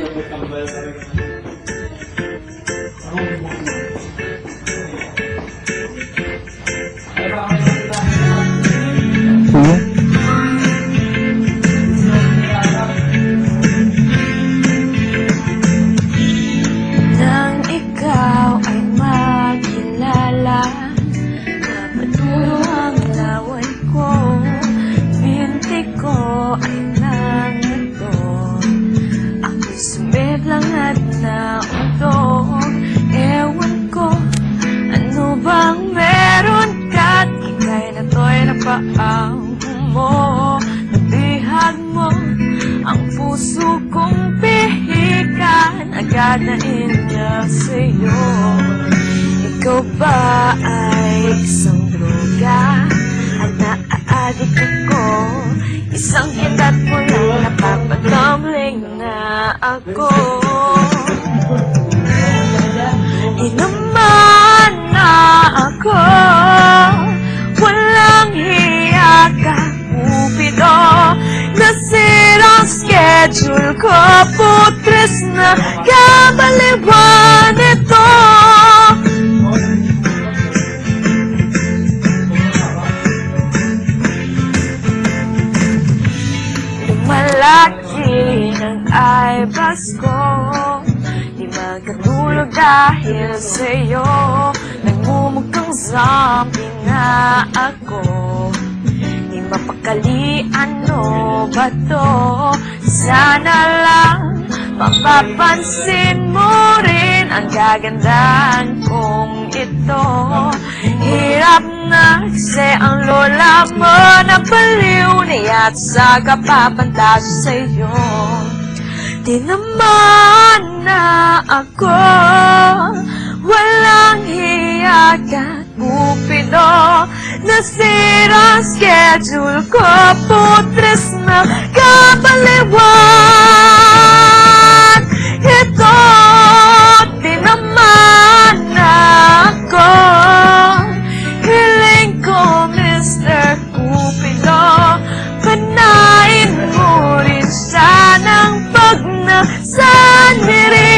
Nang ikaw ay makilala, napatulo ang laway ko, binti ko ay nangato. Ako'y sumiblang at naundong, ewan ko, ano bang meron ka't ika'y nato'y napaang mo. Nabihag mo ang puso kong pihikan, agad na inya sa'yo. Ikaw ba ay isang droga at naaadik ako? Isang hindat mo lang napapagambling na ako. Inaman na ako, walang hiya ka, Cupido. Nasirang schedule ko, putres na kabaliwan ito. Lumalaki ng eyebrows ko, di magkatulog dahil sa'yo. Nagmumukhang zombie na ako, di mapakali, ano ba to? Sana lang mapapansin mo rin ang kagandahan kong ito. Hirap na kasi ang lola mo na baliw, niyat sa kapapantasya sa'yo. Di naman na ako, walang hiya ka, Cupido. Nasira ang schedule ko, putres na kabaliwan ito. Di naman na ako, hiling ko, Mr. Cupido. Panain mo rin siya ng pag nasaniri.